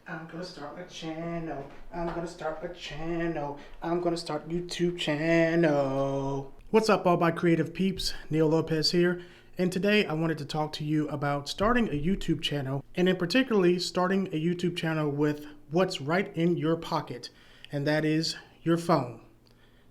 I'm gonna start a channel. I'm gonna start a channel. I'm gonna start a YouTube channel. What's up, all my creative peeps? Neil Lopez here. And today I wanted to talk to you about starting a YouTube channel, and in particularly starting a YouTube channel with what's right in your pocket, and that is your phone.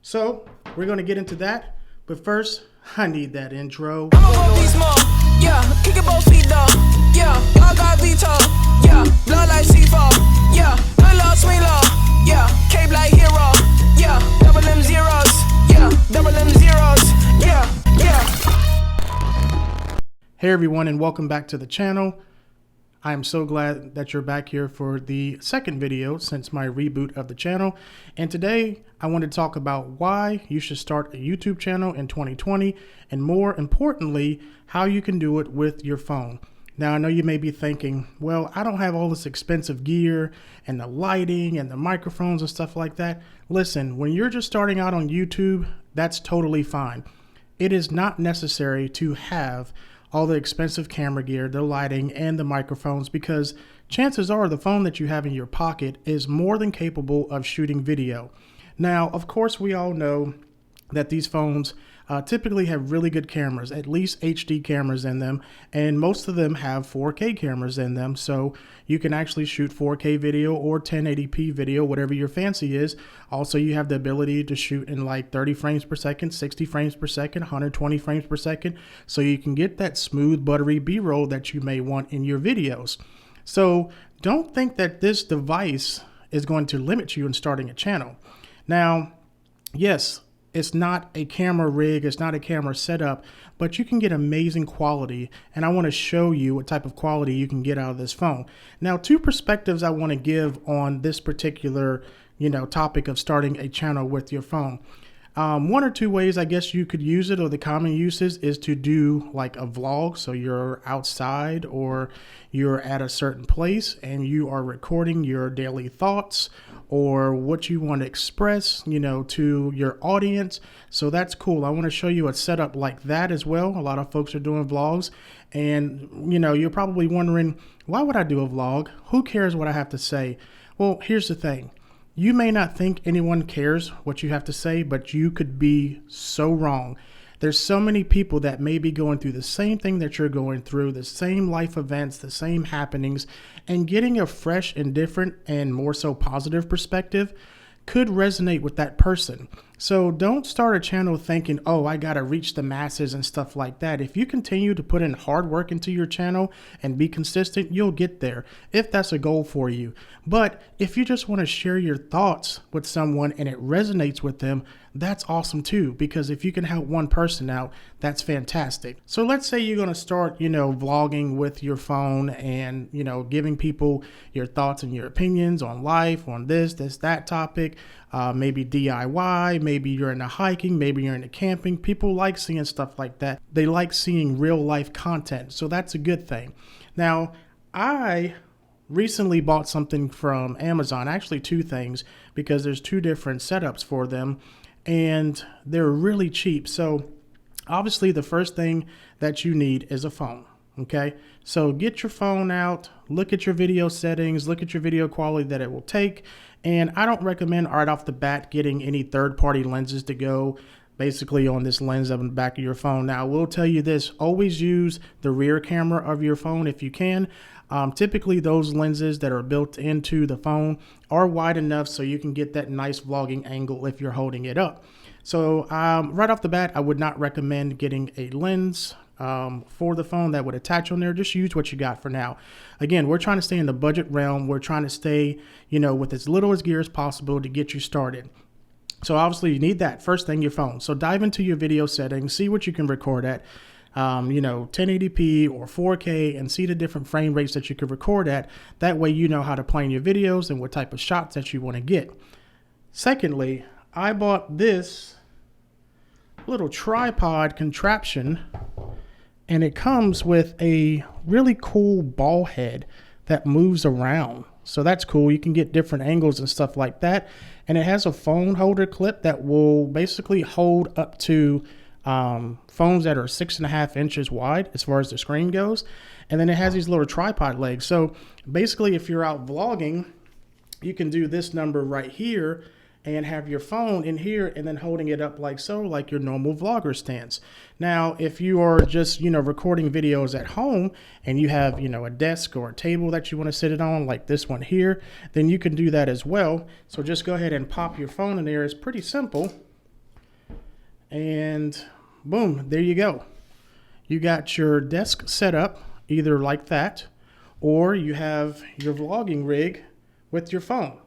So we're gonna get into that, but first, I need that intro. I'ma go be small, yeah, kick it both feet though, yeah, y'all got veto, yeah, blood like seafall, yeah, good law, swing law, yeah, cape like hero, yeah, double them zeros, yeah, double them zeros, yeah, yeah. Hey everyone, and welcome back to the channel. I am so glad that you're back here for the second video since my reboot of the channel. And today I want to talk about why you should start a YouTube channel in 2020, and more importantly, how you can do it with your phone. Now, I know you may be thinking, well, I don't have all this expensive gear and the lighting and the microphones and stuff like that. Listen, when you're just starting out on YouTube, that's totally fine. It is not necessary to have all the expensive camera gear, the lighting, and the microphones, because chances are the phone that you have in your pocket is more than capable of shooting video. Now, of course, we all know that these phones typically have really good cameras, at least HD cameras in them, and most of them have 4K cameras in them, so you can actually shoot 4K video or 1080p video, whatever your fancy is. Also, you have the ability to shoot in like 30 frames per second, 60 frames per second, 120 frames per second, so you can get that smooth, buttery B-roll that you may want in your videos. So don't think that this device is going to limit you in starting a channel. Now, yes, it's not a camera rig, it's not a camera setup, but you can get amazing quality, and I want to show you what type of quality you can get out of this phone. Now, two perspectives I want to give on this particular, topic of starting a channel with your phone. One or two ways I guess you could use it, or the common uses, is to do like a vlog. So you're outside or you're at a certain place and you are recording your daily thoughts or what you want to express, to your audience. So that's cool. I want to show you a setup like that as well. A lot of folks are doing vlogs, and you're probably wondering, why would I do a vlog? Who cares what I have to say? Well, here's the thing. You may not think anyone cares what you have to say, but you could be so wrong. There's so many people that may be going through the same thing that you're going through, the same life events, the same happenings, and getting a fresh and different and more so positive perspective could resonate with that person. So don't start a channel thinking, oh, I got to reach the masses and stuff like that. If you continue to put in hard work into your channel and be consistent, you'll get there if that's a goal for you. But if you just want to share your thoughts with someone and it resonates with them, that's awesome too, because if you can help one person out, that's fantastic. So let's say you're going to start, vlogging with your phone and, giving people your thoughts and your opinions on life, on this, that topic, maybe DIY, maybe you're into hiking, maybe you're into camping. People like seeing stuff like that. They like seeing real life content. So that's a good thing. Now, I recently bought something from Amazon, actually two things, because there's two different setups for them and they're really cheap. So obviously the first thing that you need is a phone. Okay, so get your phone out, look at your video settings, look at your video quality that it will take. And I don't recommend right off the bat getting any third-party lenses to go basically on this lens on the back of your phone. Now, I will tell you this, always use the rear camera of your phone if you can. Typically, those lenses that are built into the phone are wide enough so you can get that nice vlogging angle if you're holding it up. So right off the bat, I would not recommend getting a lens for the phone that would attach on there. Just use what you got for now. Again, we're trying to stay in the budget realm. We're trying to stay, with as little as gear as possible to get you started. So obviously you need that first thing, your phone. So dive into your video settings, see what you can record at, 1080p or 4K, and see the different frame rates that you can record at. That way you know how to plan your videos and what type of shots that you want to get. Secondly, I bought this little tripod contraption, and it comes with a really cool ball head that moves around. So that's cool. You can get different angles and stuff like that. And it has a phone holder clip that will basically hold up to phones that are 6.5 inches wide as far as the screen goes. And then it has these little tripod legs. So basically, if you're out vlogging, you can do this number right here and have your phone in here and then holding it up like so, like your normal vlogger stance. Now, if you are just, recording videos at home and you have, a desk or a table that you want to sit it on, like this one here, then you can do that as well. So just go ahead and pop your phone in there. It's pretty simple. And boom, there you go. You got your desk set up either like that, or you have your vlogging rig with your phone.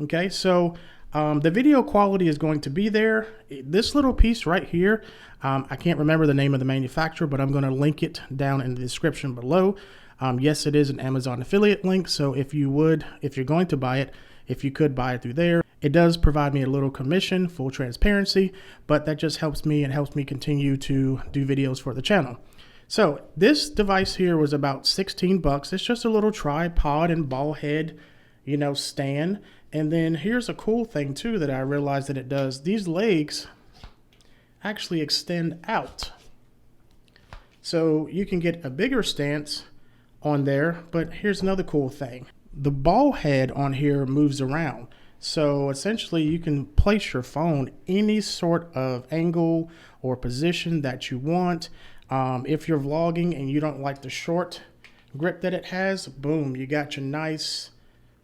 Okay, so the video quality is going to be there. This little piece right here, I can't remember the name of the manufacturer, but I'm going to link it down in the description below. Yes, it is an Amazon affiliate link, so if you're going to buy it, if you could buy it through there, it does provide me a little commission, full transparency, but that just helps me and helps me continue to do videos for the channel. So this device here was about 16 bucks. It's just a little tripod and ball head, stand. And then here's a cool thing too that I realized that it does. These legs actually extend out. So you can get a bigger stance on there, but here's another cool thing. The ball head on here moves around. So essentially you can place your phone any sort of angle or position that you want. If you're vlogging and you don't like the short grip that it has, boom, you got your nice,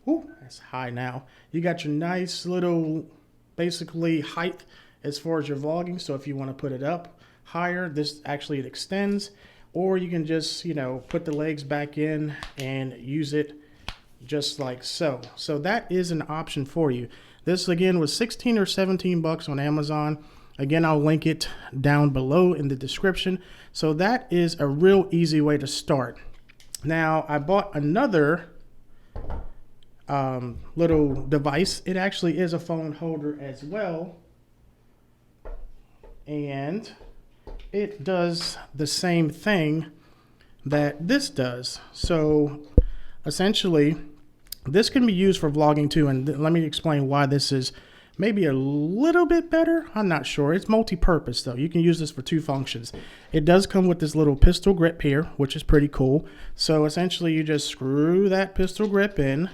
ooh, that's high now. You got your nice little, basically height as far as your vlogging. So if you want to put it up higher, this actually it extends, or you can just, put the legs back in and use it just like so. So that is an option for you. This again was 16 or 17 bucks on Amazon. Again, I'll link it down below in the description. So that is a real easy way to start. Now, I bought another little device. It actually is a phone holder as well. And it does the same thing that this does. So essentially, this can be used for vlogging too. And let me explain why this is maybe a little bit better. I'm not sure. It's multi-purpose though. You can use this for two functions. It does come with this little pistol grip here, which is pretty cool. So essentially you just screw that pistol grip in.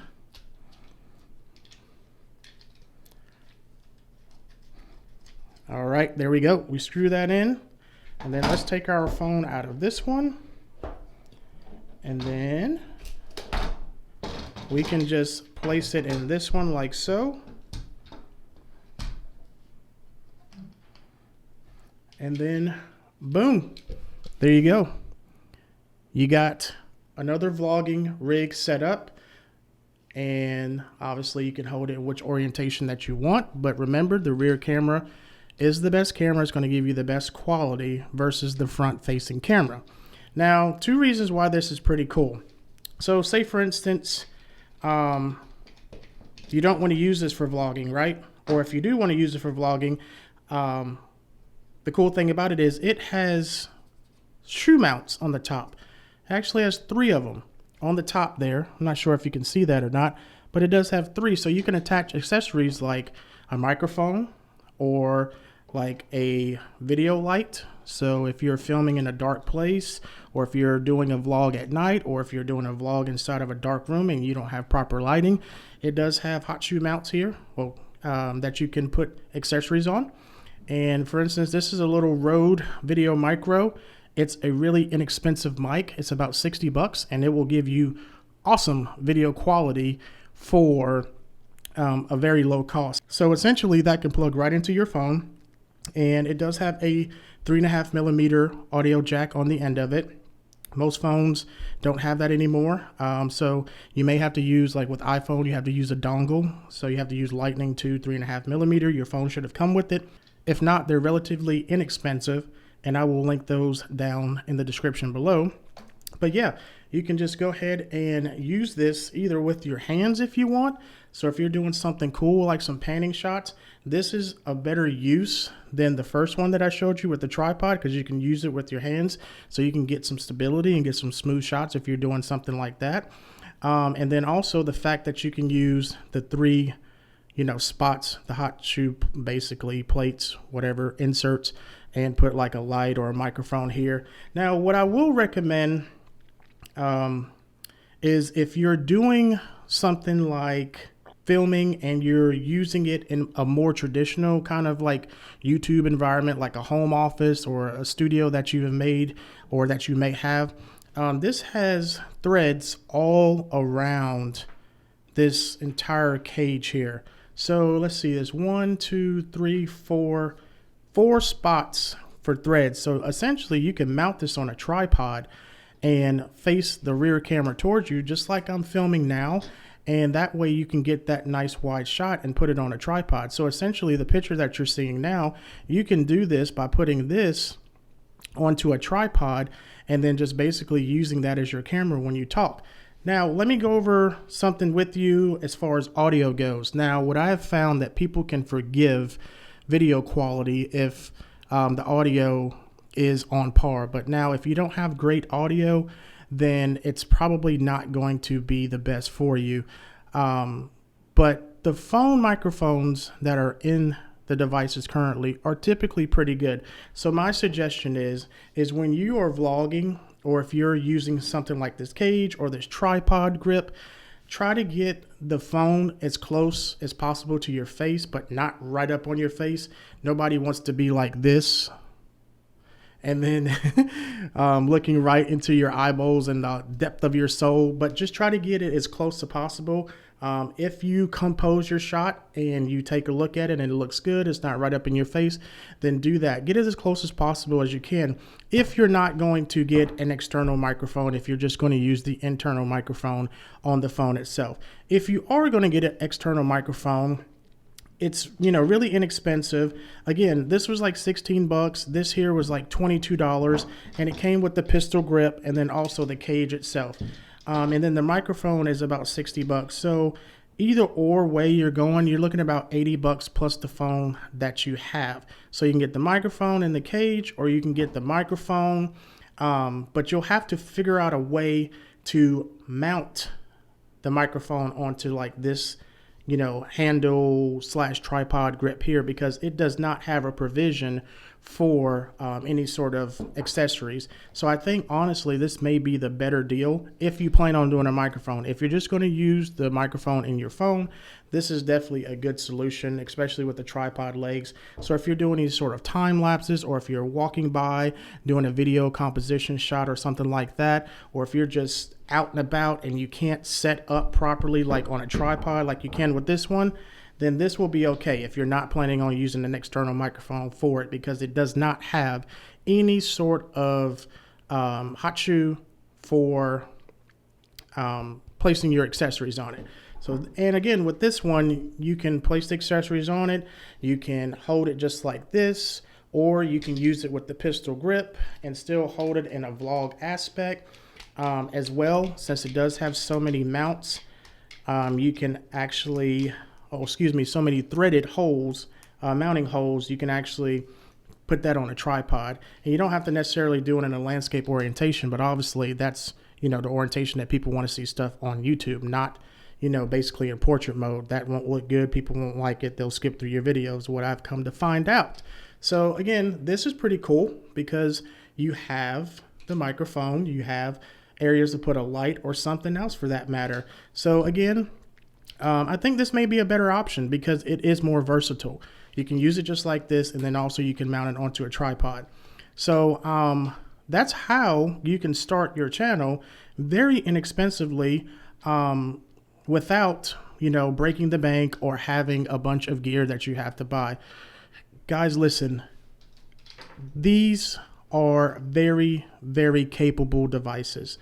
All right, there we go. We screw that in. And then let's take our phone out of this one. And then we can just place it in this one like so. And then, boom, there you go. You got another vlogging rig set up. And obviously you can hold it in which orientation that you want. But remember, the rear camera is the best camera. It's going to give you the best quality versus the front-facing camera. Now, two reasons why this is pretty cool. So say, for instance, you don't want to use this for vlogging, right? Or if you do want to use it for vlogging, the cool thing about it is it has shoe mounts on the top. It actually has 3 of them on the top there. I'm not sure if you can see that or not, but it does have 3. So you can attach accessories like a microphone or like a video light. So if you're filming in a dark place, or if you're doing a vlog at night, or if you're doing a vlog inside of a dark room and you don't have proper lighting, it does have hot shoe mounts here, well, that you can put accessories on. And for instance, this is a little Rode Video Micro. It's a really inexpensive mic. It's about 60 bucks, and it will give you awesome video quality for a very low cost. So essentially that can plug right into your phone, and it does have a 3.5 millimeter audio jack on the end of it. Most phones don't have that anymore. So you may have to use, like with iPhone, you have to use a dongle. So you have to use Lightning to 3.5 millimeter. Your phone should have come with it. If not, they're relatively inexpensive, and I will link those down in the description below. But yeah, you can just go ahead and use this either with your hands if you want. So if you're doing something cool like some panning shots, this is a better use than the first one that I showed you with the tripod, because you can use it with your hands so you can get some stability and get some smooth shots if you're doing something like that. And then also the fact that you can use the 3 spots, the hot shoe, basically plates, whatever, inserts, and put like a light or a microphone here. Now, what I will recommend is if you're doing something like filming and you're using it in a more traditional kind of like YouTube environment, like a home office or a studio that you have made or that you may have, this has threads all around this entire cage here. So let's see, there's 4 spots for threads. So essentially you can mount this on a tripod and face the rear camera towards you, just like I'm filming now. And that way you can get that nice wide shot and put it on a tripod. So essentially the picture that you're seeing now, you can do this by putting this onto a tripod and then just basically using that as your camera when you talk. Now, let me go over something with you as far as audio goes. Now, what I have found that people can forgive video quality if the audio is on par. But now, if you don't have great audio, then it's probably not going to be the best for you. But the phone microphones that are in the devices currently are typically pretty good. So my suggestion is when you are vlogging, or if you're using something like this cage or this tripod grip, try to get the phone as close as possible to your face, but not right up on your face. Nobody wants to be like this and then looking right into your eyeballs and the depth of your soul, but just try to get it as close as possible. If you compose your shot and you take a look at it and it looks good, it's not right up in your face, then do that. Get it as close as possible as you can. If you're not going to get an external microphone, if you're just going to use the internal microphone on the phone itself. If you are going to get an external microphone, it's, really inexpensive. Again, this was like 16 bucks. This here was like $22, and it came with the pistol grip and then also the cage itself. And then the microphone is about 60 bucks. So either or way you're going, you're looking at about 80 bucks plus the phone that you have. So you can get the microphone and the cage, or you can get the microphone, but you'll have to figure out a way to mount the microphone onto like this, handle / tripod grip here, because it does not have a provision for any sort of accessories. So I think honestly this may be the better deal if you plan on doing a microphone. If you're just going to use the microphone in your phone, this is definitely a good solution, especially with the tripod legs. So if you're doing these sort of time lapses, or if you're walking by doing a video composition shot or something like that, or if you're just out and about and you can't set up properly like on a tripod like you can with this one, then this will be okay if you're not planning on using an external microphone for it, because it does not have any sort of hot shoe for placing your accessories on it. So, and again, with this one, you can place the accessories on it. You can hold it just like this, or you can use it with the pistol grip and still hold it in a vlog aspect as well. Since it does have so many mounts, you can actually, so many threaded holes, mounting holes, you can actually put that on a tripod. And you don't have to necessarily do it in a landscape orientation, but obviously that's, the orientation that people want to see stuff on YouTube, not, basically in portrait mode. That won't look good. People won't like it. They'll skip through your videos, what I've come to find out. So again, this is pretty cool because you have the microphone, you have areas to put a light or something else for that matter. So again, I think this may be a better option because it is more versatile. You can use it just like this, and then also you can mount it onto a tripod. So that's how you can start your channel very inexpensively without, breaking the bank or having a bunch of gear that you have to buy. Guys, listen, these are very, very capable devices.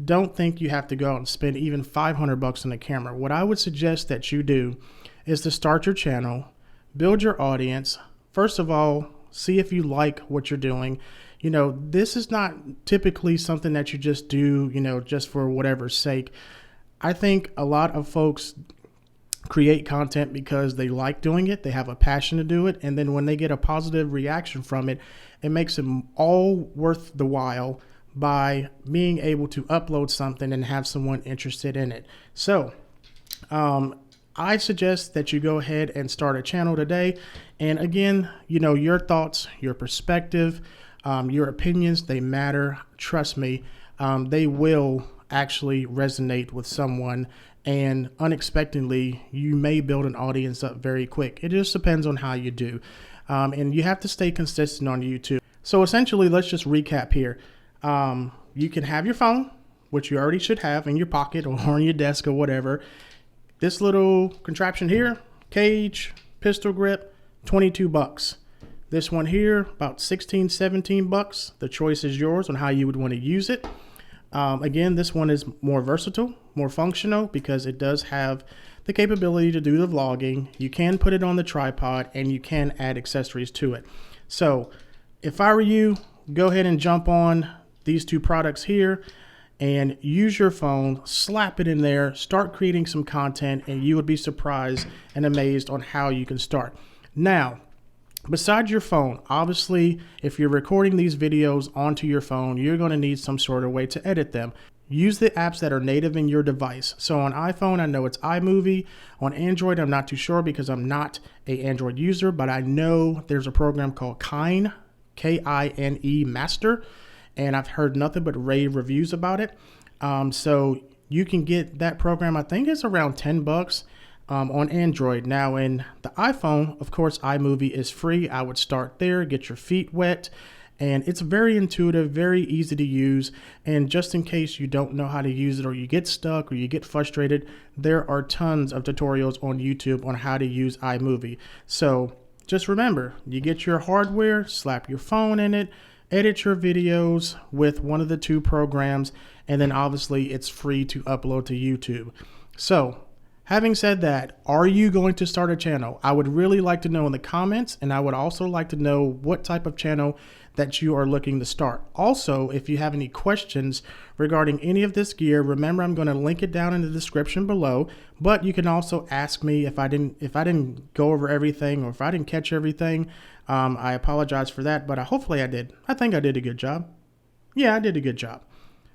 Don't think you have to go out and spend even 500 bucks on a camera. What I would suggest that you do is to start your channel, build your audience. First of all, see if you like what you're doing. This is not typically something that you just do, just for whatever's sake. I think a lot of folks create content because they like doing it. They have a passion to do it. And then when they get a positive reaction from it, it makes it all worth the while by being able to upload something and have someone interested in it. So I suggest that you go ahead and start a channel today. And again, your thoughts, your perspective, your opinions, they matter. Trust me, they will actually resonate with someone, and unexpectedly you may build an audience up very quick. It just depends on how you do, and you have to stay consistent on YouTube. So essentially, let's just recap here. You can have your phone, which you already should have in your pocket or on your desk or whatever. This little contraption here, cage, pistol grip, 22 bucks. This one here, about 16, 17 bucks. The choice is yours on how you would want to use it. Again, this one is more versatile, more functional, because it does have the capability to do the vlogging. You can put it on the tripod and you can add accessories to it. So if I were you, go ahead and jump on these two products here and use your phone, slap it in there, start creating some content, and you would be surprised and amazed on how you can start. Now, besides your phone, obviously, if you're recording these videos onto your phone, you're going to need some sort of way to edit them. Use the apps that are native in your device. So on iPhone, I know it's iMovie. On Android, I'm not too sure because I'm not an Android user, but I know there's a program called Kine, K-I-N-E Master, and I've heard nothing but rave reviews about it. So you can get that program. I think it's around 10 bucks. On Android. Now in the iPhone, of course, iMovie is free. I would start there, get your feet wet, and it's very intuitive, very easy to use. And just in case you don't know how to use it, or you get stuck, or you get frustrated, there are tons of tutorials on YouTube on how to use iMovie. So just remember, you get your hardware, slap your phone in it, edit your videos with one of the two programs, and then obviously it's free to upload to YouTube. So having said that, are you going to start a channel? I would really like to know in the comments, and I would also like to know what type of channel that you are looking to start. Also, if you have any questions regarding any of this gear, remember I'm going to link it down in the description below, but you can also ask me if I didn't go over everything, or if I didn't catch everything. I apologize for that, but hopefully I did. I think I did a good job. Yeah, I did a good job.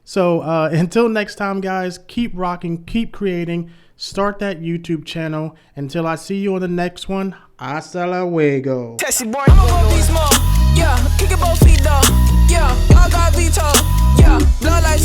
So until next time, guys, keep rocking, keep creating, start that YouTube channel. Until I see you on the next one, hasta luego. I'ma go be small, yeah, kick it both feet though, yeah, y'all got veto, yeah, blood like